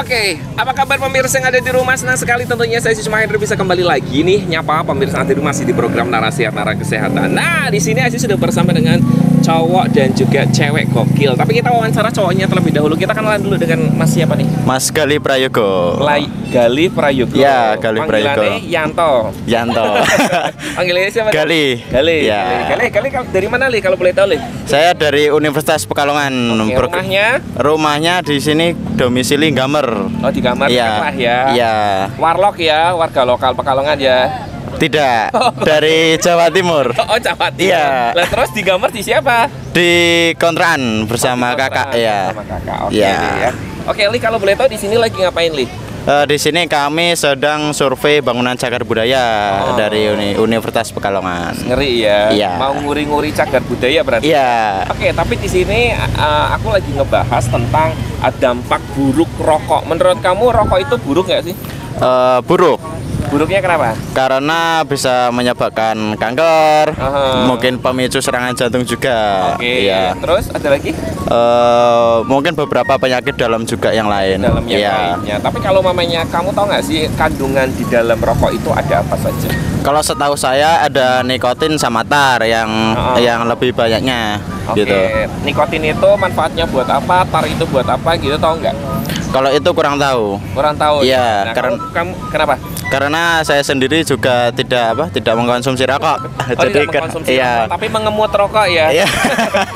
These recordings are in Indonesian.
Oke, apa kabar pemirsa yang ada di rumah? Senang sekali tentunya saya Aziz Mahendra bisa kembali lagi nih nyapa pemirsa yang ada di rumah di program Narasi Nara Kesehatan. Nah, di sini Aziz sudah bersama dengan cowok dan juga cewek gokil. Tapi kita wawancara cowoknya terlebih dahulu. Kita kenalan dulu dengan Mas siapa nih? Mas Gali Prayogo. Gali Prayogo. Ya, Gali Prayogo. Panggilannya Yanto. Panggilannya siapa? Gali. Ya. Gali dari mana Li kalau boleh tahu Li? Saya dari Universitas Pekalongan. Oke, rumahnya? Rumahnya di sini domisili Gamer. Oh, di Gamer lah ya. Iya. Warlock ya, warga lokal Pekalongan ya. Tidak, dari Jawa Timur. Oh, Jawa Timur. Iya. Lah terus di Gamer di siapa? Di kontrakan bersama kakak ya. Bersama kakak. Oke ya. ya. Oke, Li kalau boleh tahu di sini lagi ngapain, Li? Di sini kami sedang survei bangunan cagar budaya dari Universitas Pekalongan. Ngeri ya. Iya. Mau nguri-nguri cagar budaya berarti. Iya. Oke, tapi di sini aku lagi ngebahas tentang dampak buruk rokok. Menurut kamu rokok itu buruk nggak sih? Buruk. Buruknya kenapa? Karena bisa menyebabkan kanker, mungkin pemicu serangan jantung juga. Oke. Ya. Terus ada lagi? Mungkin beberapa penyakit dalam juga yang lain. Dalam yang lainnya. Tapi kalau mamanya kamu tahu nggak sih kandungan di dalam rokok itu ada apa saja? Kalau setahu saya ada nikotin sama tar yang lebih banyaknya. Oke. Gitu. Nikotin itu manfaatnya buat apa? Tar itu buat apa? Gitu tahu nggak? Kalau itu kurang tahu. Kurang tahu. Iya. Nah, kamu kenapa? Karena saya sendiri juga tidak mengkonsumsi rokok. Jadi tidak mengkonsumsi rokok, tapi mengemut rokok ya. Iya.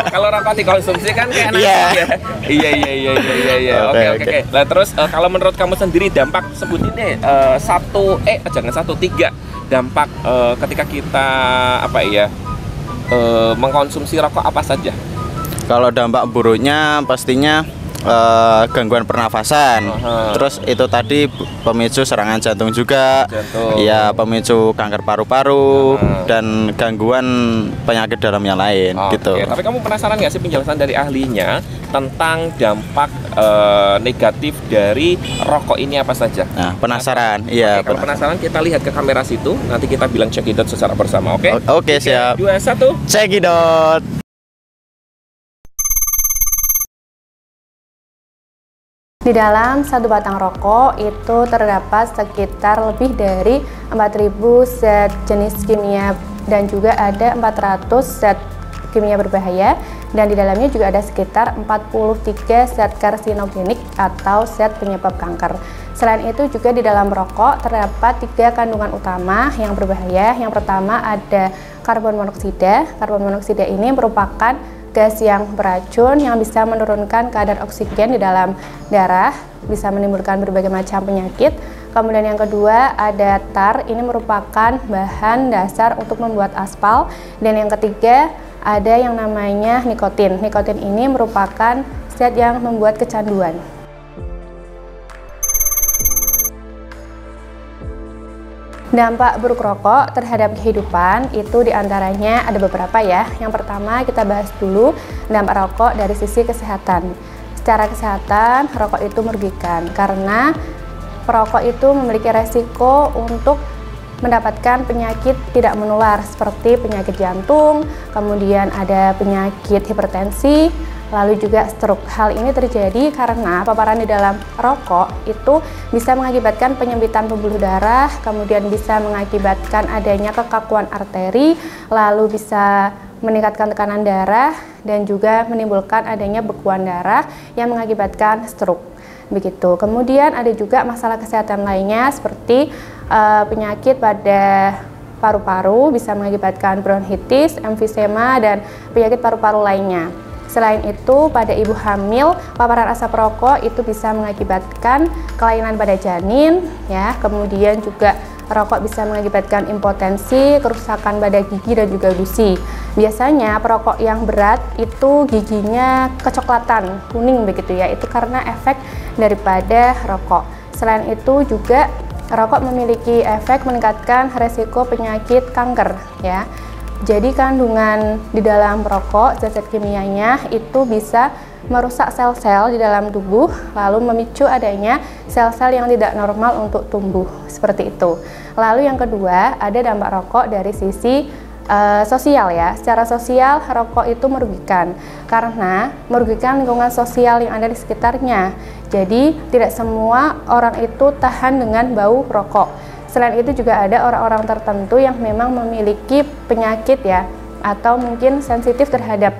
Kalau rokok dikonsumsi kan kayak nasi ya. Iya. Oke. Nah, terus kalau menurut kamu sendiri dampak sebutin deh tiga dampak ketika kita mengkonsumsi rokok apa saja? Kalau dampak buruknya pastinya gangguan pernafasan, terus itu tadi pemicu serangan jantung juga, ya pemicu kanker paru-paru dan gangguan penyakit dalam yang lain, gitu. Tapi kamu penasaran nggak sih penjelasan dari ahlinya tentang dampak negatif dari rokok ini apa saja? Nah, penasaran, iya. Kalau penasaran kita lihat ke kamera situ, nanti kita bilang cekidot secara bersama, oke? Oke, siap. 2, 1, cekidot. Di dalam satu batang rokok itu terdapat sekitar lebih dari 4.000 zat jenis kimia dan juga ada 400 zat kimia berbahaya, dan di dalamnya juga ada sekitar 43 zat karsinogenik atau zat penyebab kanker. Selain itu juga di dalam rokok terdapat 3 kandungan utama yang berbahaya. Yang pertama ada karbon monoksida. Karbon monoksida ini merupakan gas yang beracun yang bisa menurunkan kadar oksigen di dalam darah, bisa menimbulkan berbagai macam penyakit. Kemudian yang kedua ada tar, ini merupakan bahan dasar untuk membuat aspal. Dan yang ketiga ada yang namanya nikotin. Nikotin ini merupakan zat yang membuat kecanduan. Dampak buruk rokok terhadap kehidupan itu diantaranya ada beberapa ya. Yang pertama kita bahas dulu dampak rokok dari sisi kesehatan. Secara kesehatan, rokok itu merugikan karena perokok itu memiliki resiko untuk mendapatkan penyakit tidak menular seperti penyakit jantung, kemudian ada penyakit hipertensi, lalu juga stroke. Hal ini terjadi karena paparan di dalam rokok itu bisa mengakibatkan penyempitan pembuluh darah, kemudian bisa mengakibatkan adanya kekakuan arteri, lalu bisa meningkatkan tekanan darah, dan juga menimbulkan adanya bekuan darah yang mengakibatkan stroke. Begitu. Kemudian ada juga masalah kesehatan lainnya seperti penyakit pada paru-paru, bisa mengakibatkan bronkitis, emfisema, dan penyakit paru-paru lainnya. Selain itu, pada ibu hamil, paparan asap rokok itu bisa mengakibatkan kelainan pada janin, ya. Kemudian juga rokok bisa mengakibatkan impotensi, kerusakan pada gigi dan juga gusi. Biasanya perokok yang berat itu giginya kecoklatan, kuning begitu ya. Itu karena efek daripada rokok. Selain itu juga rokok memiliki efek meningkatkan resiko penyakit kanker, ya. Jadi kandungan di dalam rokok, zat-zat kimianya itu bisa merusak sel-sel di dalam tubuh, lalu memicu adanya sel-sel yang tidak normal untuk tumbuh, seperti itu. Lalu yang kedua, ada dampak rokok dari sisi sosial ya. Secara sosial rokok itu merugikan karena merugikan lingkungan sosial yang ada di sekitarnya. Jadi tidak semua orang itu tahan dengan bau rokok. Selain itu juga ada orang-orang tertentu yang memang memiliki penyakit ya, atau mungkin sensitif terhadap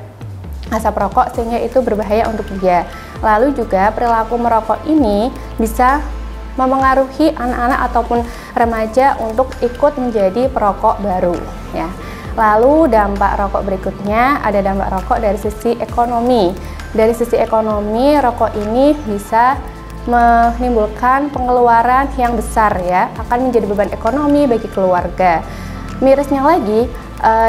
asap rokok sehingga itu berbahaya untuk dia. Lalu juga perilaku merokok ini bisa mempengaruhi anak-anak ataupun remaja untuk ikut menjadi perokok baru ya. Lalu dampak rokok berikutnya ada dampak rokok dari sisi ekonomi. Dari sisi ekonomi, rokok ini bisa menimbulkan pengeluaran yang besar ya, akan menjadi beban ekonomi bagi keluarga. Mirisnya lagi,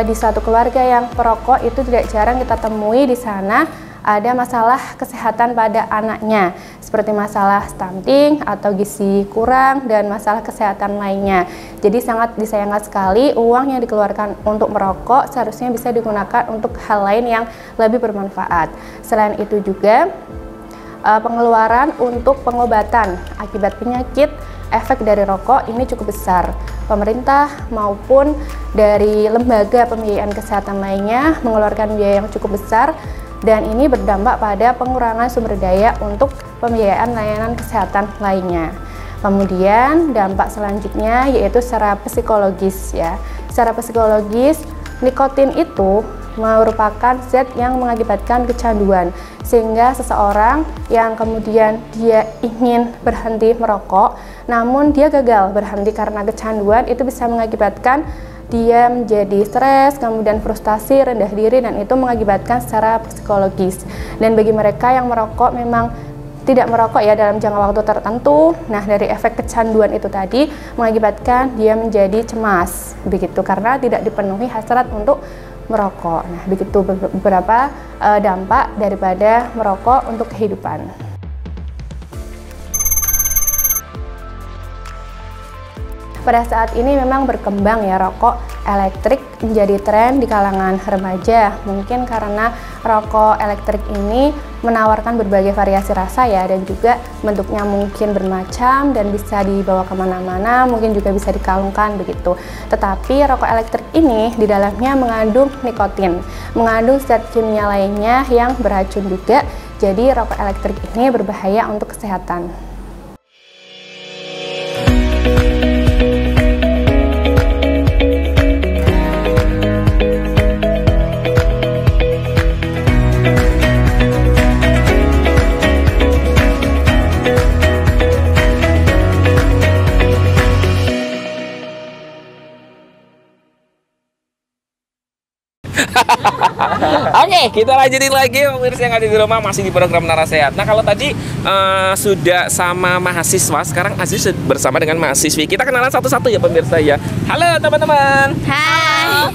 di suatu keluarga yang perokok itu tidak jarang kita temui di sana ada masalah kesehatan pada anaknya, seperti masalah stunting atau gizi kurang dan masalah kesehatan lainnya. Jadi sangat disayangkan sekali uang yang dikeluarkan untuk merokok seharusnya bisa digunakan untuk hal lain yang lebih bermanfaat. Selain itu juga pengeluaran untuk pengobatan akibat penyakit efek dari rokok ini cukup besar. Pemerintah maupun dari lembaga pembiayaan kesehatan lainnya mengeluarkan biaya yang cukup besar, dan ini berdampak pada pengurangan sumber daya untuk pembiayaan layanan kesehatan lainnya. Kemudian dampak selanjutnya yaitu secara psikologis ya. Secara psikologis, nikotin itu merupakan zat yang mengakibatkan kecanduan, sehingga seseorang yang kemudian dia ingin berhenti merokok namun dia gagal berhenti karena kecanduan, itu bisa mengakibatkan dia menjadi stres, kemudian frustasi, rendah diri, dan itu mengakibatkan secara psikologis. Dan bagi mereka yang merokok memang tidak merokok ya dalam jangka waktu tertentu, nah dari efek kecanduan itu tadi mengakibatkan dia menjadi cemas begitu karena tidak dipenuhi hasrat untuk merokok. Nah begitu beberapa dampak daripada merokok untuk kehidupan. Pada saat ini memang berkembang ya rokok elektrik menjadi tren di kalangan remaja. Mungkin karena rokok elektrik ini menawarkan berbagai variasi rasa ya, dan juga bentuknya mungkin bermacam dan bisa dibawa kemana-mana, mungkin juga bisa dikalungkan begitu. Tetapi rokok elektrik ini di dalamnya mengandung nikotin, mengandung zat kimia lainnya yang beracun juga. Jadi rokok elektrik ini berbahaya untuk kesehatan. Oke, kita lanjutin lagi pemirsa yang ada di rumah, masih di program Nara Sehat. Nah, kalau tadi sudah sama mahasiswa, sekarang Aziz bersama dengan mahasiswi. Kita kenalan satu-satu ya pemirsa ya. Halo teman-teman. Hai.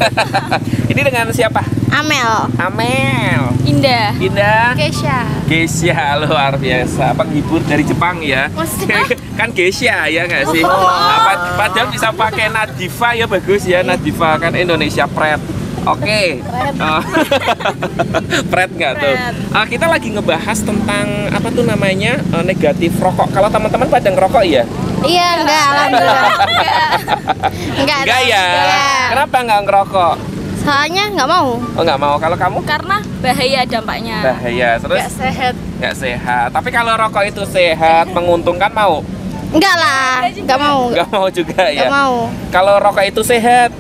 Ini dengan siapa? Amel. Amel. Indah. Indah. Kesha. Gesya, luar biasa. Penghibur dari Jepang ya. Kan Gesya ya nggak sih? Padahal bisa pakai Nadifa ya, bagus ya. Nadifa kan Indonesia Pret. Oke, Pret nggak tuh? Kita lagi ngebahas tentang apa tuh namanya negatif rokok. Kalau teman-teman pada ngerokok ya? Iya, enggak, alhamdulillah. Enggak ya? Kenapa nggak ngerokok? Soalnya nggak mau. Oh nggak mau. Kalau kamu? Karena bahaya dampaknya. Bahaya. Terus? Nggak sehat. Nggak sehat. Tapi kalau rokok itu sehat, menguntungkan mau? Enggak lah, nggak mau. Nggak mau juga ya? Nggak mau. Kalau rokok itu sehat?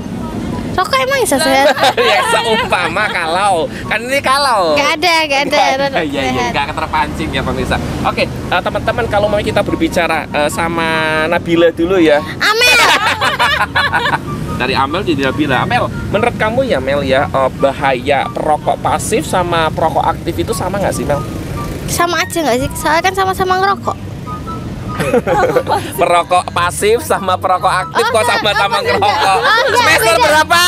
Rokok emang bisa sehat? Ya seumpama kalau, kan ini kalau. Nggak ada. Iya, nggak terpancing ya pemirsa. Oke, teman-teman, kalau mau kita berbicara sama Nabila dulu ya. Amel. Dari Amel jadi Nabila. Amel, menurut kamu ya Mel ya, bahaya perokok pasif sama perokok aktif itu sama nggak sih Mel? Sama aja nggak sih? Soalnya kan sama-sama ngerokok. Perokok pasif sama perokok aktif kok sama-sama ngerokok. Semester berapa?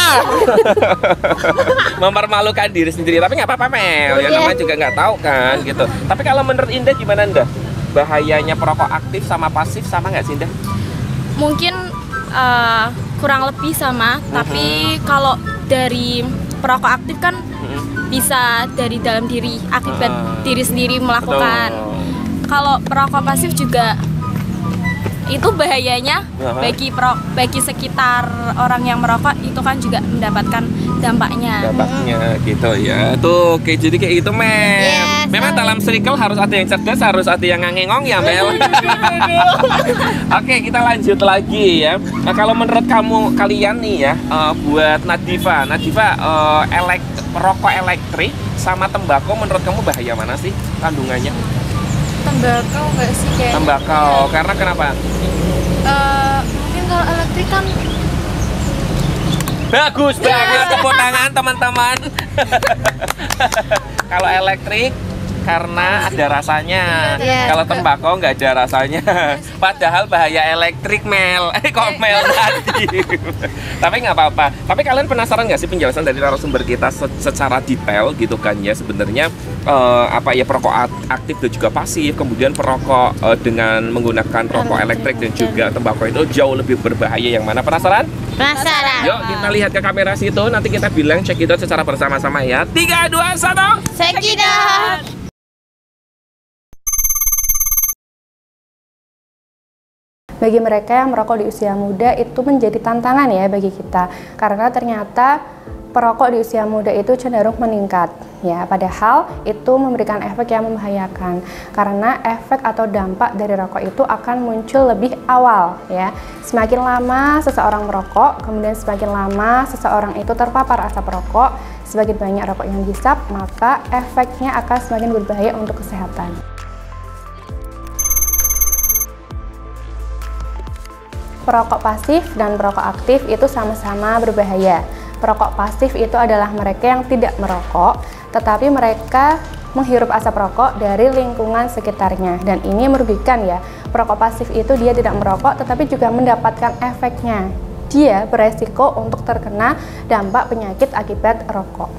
Mempermalukan diri sendiri, tapi nggak apa-apa Mel. Ya namanya juga nggak tahu kan gitu. Tapi kalau menurut Indah gimana Indah? Bahayanya perokok aktif sama pasif sama nggak sih Indah? Mungkin kurang lebih sama, tapi kalau dari perokok aktif kan bisa dari dalam diri akibat diri sendiri melakukan. Kalau perokok pasif juga itu bahayanya bagi sekitar orang yang merokok itu kan juga mendapatkan dampaknya. Gitu ya. Tuh, oke, jadi kayak gitu, Mel. Yes, Memang dalam circle harus ada yang cerdas, harus ada yang ngangengong ya, Mel. Oke, kita lanjut lagi ya. Nah, kalau menurut kalian nih ya, buat Nadifa, rokok elektrik sama tembakau menurut kamu bahaya mana sih kandungannya? Tembakau nggak sih kayak? Tembakau, karena kenapa? Mungkin kalau elektrik kan Bagus banget, tepuk tangan teman-teman. Kalau elektrik karena ada rasanya. Kalau tembakau nggak ada rasanya. Padahal bahaya elektrik, Mel. Kok Mel tadi? Tapi nggak apa-apa. Tapi kalian penasaran nggak sih penjelasan dari narasumber kita secara detail gitu kan ya, sebenarnya perokok aktif dan juga pasif, kemudian perokok dengan menggunakan rokok elektrik dan juga tembakau itu jauh lebih berbahaya yang mana? Penasaran? Penasaran. Yuk kita lihat ke kamera situ, nanti kita bilang check it out secara bersama-sama ya. 3, 2, 1. Sekidot. Bagi mereka yang merokok di usia muda itu menjadi tantangan ya bagi kita, karena ternyata perokok di usia muda itu cenderung meningkat ya, padahal itu memberikan efek yang membahayakan karena efek atau dampak dari rokok itu akan muncul lebih awal ya. Semakin lama seseorang merokok, kemudian semakin lama seseorang itu terpapar asap rokok, semakin banyak rokok yang dihisap, maka efeknya akan semakin berbahaya untuk kesehatan. Perokok pasif dan perokok aktif itu sama-sama berbahaya. Perokok pasif itu adalah mereka yang tidak merokok, tetapi mereka menghirup asap rokok dari lingkungan sekitarnya, dan ini merugikan ya. Perokok pasif itu dia tidak merokok, tetapi juga mendapatkan efeknya. Dia beresiko untuk terkena dampak penyakit akibat rokok.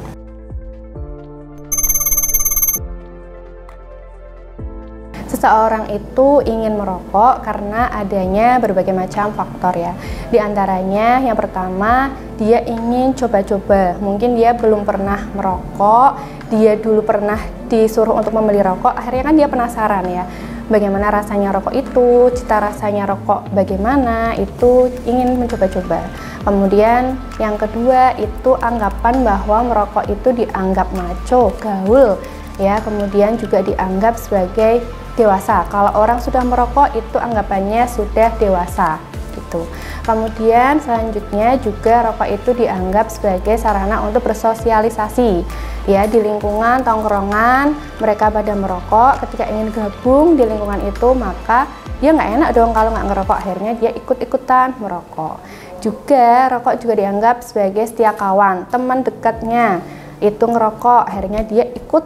Seseorang itu ingin merokok karena adanya berbagai macam faktor ya. Di antaranya yang pertama, dia ingin coba-coba. Mungkin dia belum pernah merokok, dia dulu pernah disuruh untuk membeli rokok, akhirnya kan dia penasaran ya. Bagaimana rasanya rokok itu, cita rasanya rokok bagaimana, itu ingin mencoba-coba. Kemudian yang kedua itu anggapan bahwa merokok itu dianggap maco, gaul ya, kemudian juga dianggap sebagai dewasa. Kalau orang sudah merokok itu anggapannya sudah dewasa gitu. Kemudian selanjutnya juga rokok itu dianggap sebagai sarana untuk bersosialisasi ya, di lingkungan tongkrongan mereka pada merokok. Ketika ingin gabung di lingkungan itu, maka dia nggak enak dong kalau nggak ngerokok, akhirnya dia ikut-ikutan merokok. Juga rokok juga dianggap sebagai setia kawan, teman dekatnya itu ngerokok, akhirnya dia ikut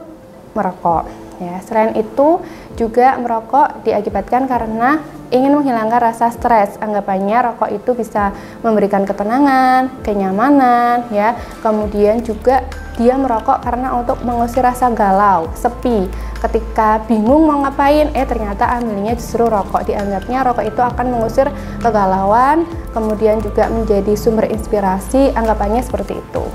merokok ya. Selain itu juga merokok diakibatkan karena ingin menghilangkan rasa stres. Anggapannya rokok itu bisa memberikan ketenangan, kenyamanan ya. Kemudian juga dia merokok karena untuk mengusir rasa galau, sepi. Ketika bingung mau ngapain, ternyata ambilnya justru rokok. Dianggapnya rokok itu akan mengusir kegalauan, kemudian juga menjadi sumber inspirasi, anggapannya seperti itu.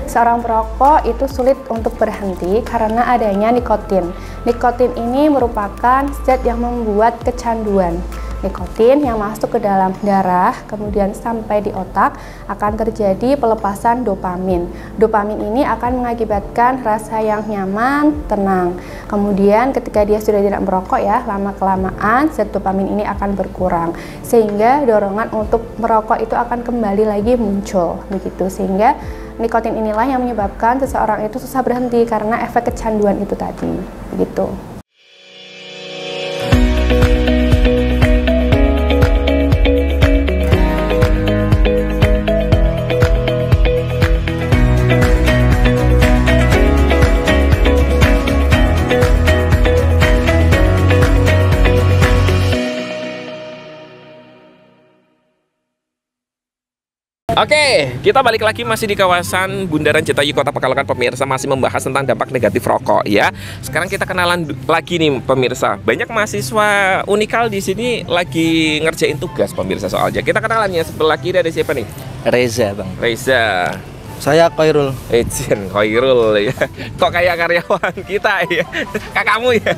Seorang perokok itu sulit untuk berhenti karena adanya nikotin. Nikotin ini merupakan zat yang membuat kecanduan. Nikotin yang masuk ke dalam darah, kemudian sampai di otak, akan terjadi pelepasan dopamin. Dopamin ini akan mengakibatkan rasa yang nyaman, tenang. Kemudian ketika dia sudah tidak merokok ya, lama-kelamaan zat dopamin ini akan berkurang. Sehingga dorongan untuk merokok itu akan kembali lagi muncul. Begitu, sehingga nikotin inilah yang menyebabkan seseorang itu susah berhenti karena efek kecanduan itu tadi. Begitu. Oke, kita balik lagi masih di kawasan Bundaran Jatayu Kota Pekalongan, pemirsa, masih membahas tentang dampak negatif rokok ya. Sekarang kita kenalan lagi nih pemirsa. Banyak mahasiswa Unikal di sini lagi ngerjain tugas pemirsa soalnya. Kita kenalan ya, sebelah kiri ada siapa nih? Reza, Bang. Reza. Saya Khairul. Ejen Khairul ya. Kok kayak karyawan kita ya? Kakakmu ya?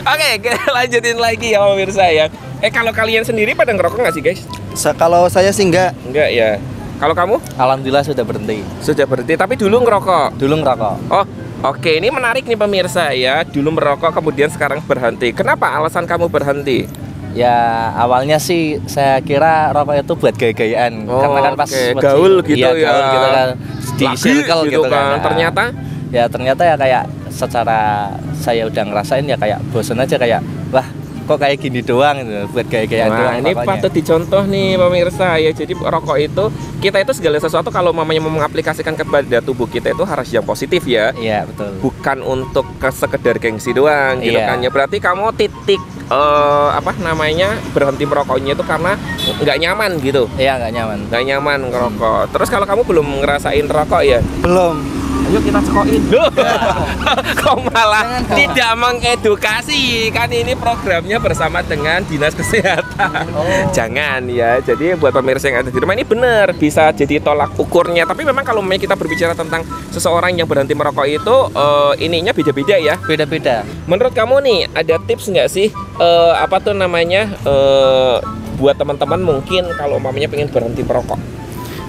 Oke, kita lanjutin lagi ya pemirsa ya. Kalau kalian sendiri pada ngerokok nggak sih guys? Kalau saya sih enggak. Enggak ya. Kalau kamu? Alhamdulillah sudah berhenti. Sudah berhenti, tapi dulu ngerokok. Dulu ngerokok. Oh, oke, ini menarik nih pemirsa ya. Dulu merokok kemudian sekarang berhenti. Kenapa alasan kamu berhenti? Ya awalnya sih saya kira rokok itu buat gaya-gayaan. Oh, karena kan pas gaul gitu ya. Gaul gitu kan. Di Lagi circle gitu kan. Ternyata? Ya ternyata ya kayak secara saya udah ngerasain ya kayak bosan aja, kayak wah kok kayak gini doang gitu, buat gaya-gayaan doang. Nah, ini rokoknya. patut dicontoh nih pemirsa ya. Jadi rokok itu, kita itu segala sesuatu kalau mamanya mau mengaplikasikan kepada tubuh kita itu harus yang positif ya. Iya betul. Bukan untuk sekedar gengsi doang gitu Iya. kan ya. Berarti kamu titik berhenti merokoknya itu karena nggak nyaman gitu. Iya nggak nyaman. Nggak nyaman ngerokok. Terus kalau kamu belum ngerasain rokok ya? Belum. Ayo kita cekokin. Kok malah tidak mengedukasi? Kan ini programnya bersama dengan Dinas Kesehatan. Jangan ya. Jadi buat pemirsa yang ada di rumah, ini benar bisa jadi tolak ukurnya. Tapi memang kalau kita berbicara tentang seseorang yang berhenti merokok itu ininya beda-beda ya. Beda-beda. Menurut kamu nih ada tips nggak sih buat teman-teman mungkin kalau mamanya pengen berhenti merokok?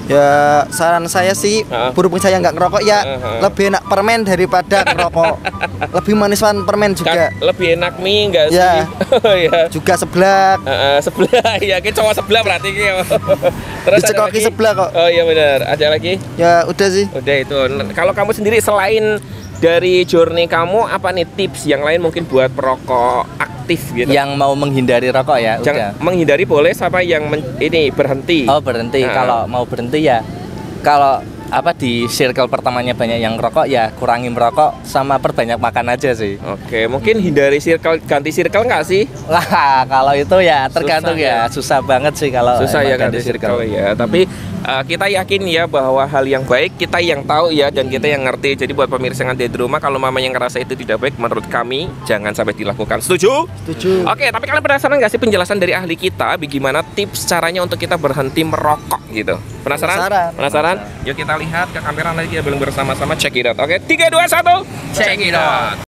Ya saran saya sih, berhubung saya nggak ngerokok ya lebih enak permen daripada ngerokok. Lebih manisan permen juga. Lebih enak mie nggak sih? Ya. Ya. Juga seblak. Sebelah ya, kayak cowok sebelah berarti. Terus ada Dicekoki lagi? sebelah kok. Oh iya benar. Ada lagi? Ya udah sih. Udah itu. Kalau kamu sendiri selain dari journey kamu, apa nih tips yang lain mungkin buat perokok aktif gitu? Yang mau menghindari rokok ya Jangan udah. menghindari boleh, sama yang ini berhenti. Oh berhenti. Kalau mau berhenti ya, kalau di circle pertamanya banyak yang rokok ya kurangi merokok sama perbanyak makan aja sih. Oke, mungkin hindari circle, ganti circle nggak sih? Lah kalau itu ya tergantung Susah, ya, susah banget sih kalau Susah ya emang ganti circle ya. Tapi kita yakin ya bahwa hal yang baik kita yang tahu ya, dan kita yang ngerti. Jadi buat pemirsa yang ada di rumah, kalau mamanya ngerasa itu tidak baik, menurut kami jangan sampai dilakukan. Setuju? Setuju. Oke, tapi kalian penasaran nggak sih penjelasan dari ahli kita bagaimana tips caranya untuk kita berhenti merokok gitu? Penasaran? Penasaran. Yuk kita lihat ke kamera lagi, kita belum bersama-sama, check it out. Oke, 3, 2, 1, check it out.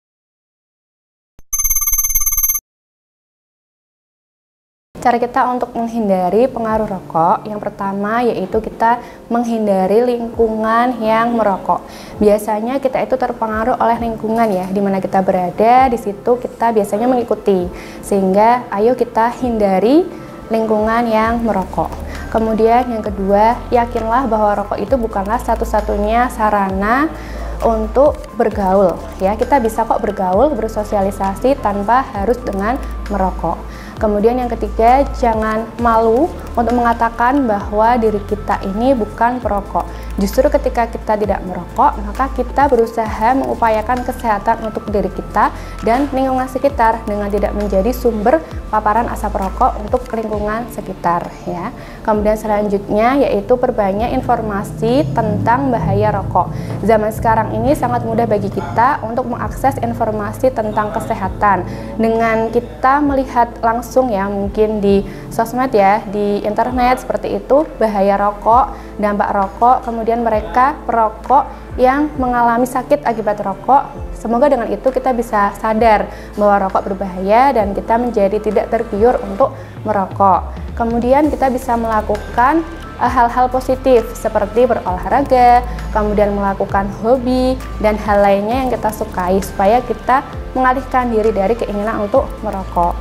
Cara kita untuk menghindari pengaruh rokok, yang pertama yaitu kita menghindari lingkungan yang merokok. Biasanya kita itu terpengaruh oleh lingkungan ya, di mana kita berada, di situ kita biasanya mengikuti. Sehingga ayo kita hindari lingkungan yang merokok. Kemudian yang kedua, yakinlah bahwa rokok itu bukanlah satu-satunya sarana untuk bergaul ya. Kita bisa kok bergaul, bersosialisasi tanpa harus dengan merokok. Kemudian yang ketiga, jangan malu untuk mengatakan bahwa diri kita ini bukan perokok. Justru ketika kita tidak merokok, maka kita berusaha mengupayakan kesehatan untuk diri kita dan lingkungan sekitar dengan tidak menjadi sumber paparan asap rokok untuk lingkungan sekitar ya. Kemudian selanjutnya yaitu perbanyak informasi tentang bahaya rokok. Zaman sekarang ini sangat mudah bagi kita untuk mengakses informasi tentang kesehatan dengan kita melihat langsung ya, mungkin di sosmed ya, di internet seperti itu, bahaya rokok, dampak rokok, kemudian mereka perokok yang mengalami sakit akibat rokok. Semoga dengan itu kita bisa sadar bahwa rokok berbahaya dan kita menjadi tidak tergiur untuk merokok. Kemudian kita bisa melakukan hal-hal positif seperti berolahraga, kemudian melakukan hobi dan hal lainnya yang kita sukai supaya kita mengalihkan diri dari keinginan untuk merokok.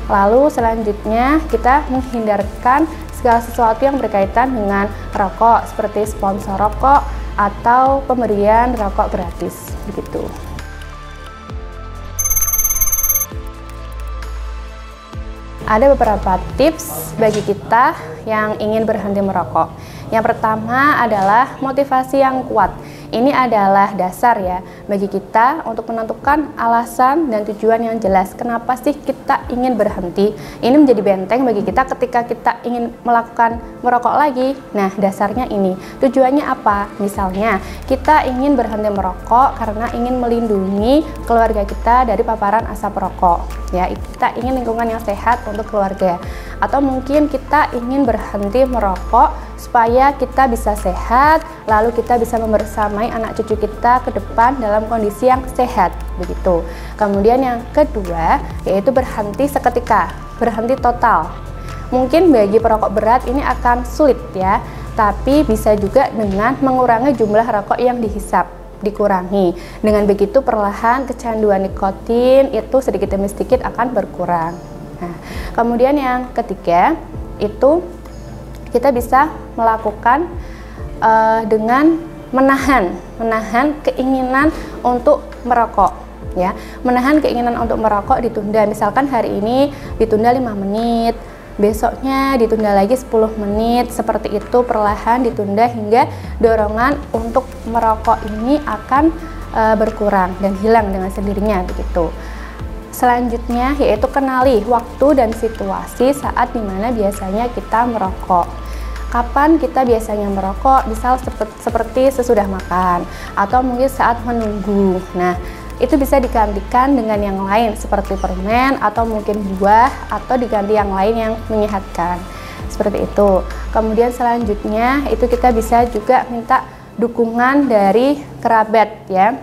Lalu selanjutnya kita menghindarkan segala sesuatu yang berkaitan dengan rokok seperti sponsor rokok atau pemberian rokok gratis begitu. Ada beberapa tips bagi kita yang ingin berhenti merokok. Yang pertama adalah motivasi yang kuat. Ini adalah dasar ya bagi kita untuk menentukan alasan dan tujuan yang jelas. Kenapa sih kita ingin berhenti? Ini menjadi benteng bagi kita ketika kita ingin melakukan merokok lagi. Nah, dasarnya ini. Tujuannya apa? Misalnya, kita ingin berhenti merokok karena ingin melindungi keluarga kita dari paparan asap rokok. Ya, kita ingin lingkungan yang sehat untuk keluarga. Atau mungkin kita ingin berhenti merokok supaya supaya kita bisa sehat, lalu kita bisa membersamai anak cucu kita ke depan dalam kondisi yang sehat, begitu. Kemudian yang kedua yaitu berhenti seketika, berhenti total. Mungkin bagi perokok berat ini akan sulit ya, tapi bisa juga dengan mengurangi jumlah rokok yang dihisap, dikurangi. Dengan begitu perlahan kecanduan nikotin itu sedikit demi sedikit akan berkurang. Nah, kemudian yang ketiga itu kita bisa melakukan dengan menahan keinginan untuk merokok ya. Menahan keinginan untuk merokok ditunda, misalkan hari ini ditunda 5 menit, besoknya ditunda lagi 10 menit, seperti itu perlahan ditunda hingga dorongan untuk merokok ini akan berkurang dan hilang dengan sendirinya begitu. Selanjutnya yaitu kenali waktu dan situasi saat dimana biasanya kita merokok. Kapan kita biasanya merokok? Misal seperti sesudah makan atau mungkin saat menunggu. Nah, itu bisa digantikan dengan yang lain seperti permen atau mungkin buah, atau diganti yang lain yang menyehatkan. Seperti itu. Kemudian selanjutnya itu kita bisa juga minta dukungan dari kerabat ya.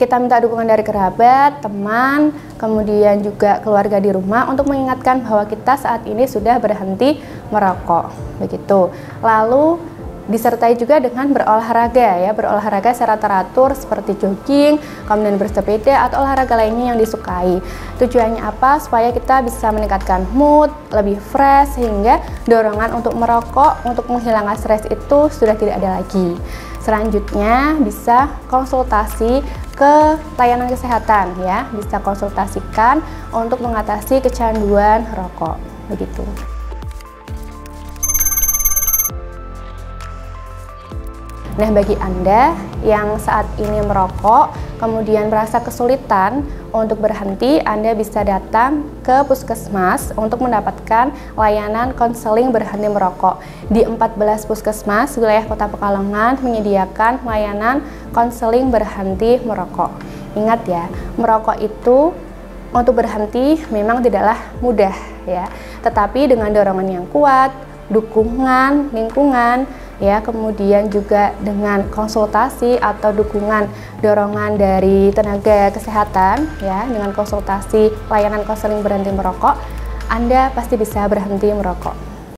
Kita minta dukungan dari kerabat, teman, kemudian juga keluarga di rumah untuk mengingatkan bahwa kita saat ini sudah berhenti merokok, begitu. Lalu disertai juga dengan berolahraga ya, berolahraga secara teratur seperti jogging, kemudian bersepeda atau olahraga lainnya yang disukai. Tujuannya apa? Supaya kita bisa meningkatkan mood, lebih fresh, sehingga dorongan untuk merokok, untuk menghilangkan stres itu sudah tidak ada lagi. Selanjutnya bisa konsultasi ke layanan kesehatan ya, bisa konsultasikan untuk mengatasi kecanduan rokok, begitu. Nah, bagi Anda yang saat ini merokok, kemudian merasa kesulitan untuk berhenti, Anda bisa datang ke puskesmas untuk mendapatkan layanan konseling berhenti merokok. Di 14 puskesmas wilayah Kota Pekalongan menyediakan layanan konseling berhenti merokok. Ingat ya, merokok itu untuk berhenti memang tidaklah mudah ya, tetapi dengan dorongan yang kuat, dukungan lingkungan, ya, kemudian juga dengan konsultasi atau dukungan dorongan dari tenaga kesehatan ya, dengan konsultasi layanan konseling berhenti merokok, Anda pasti bisa berhenti merokok.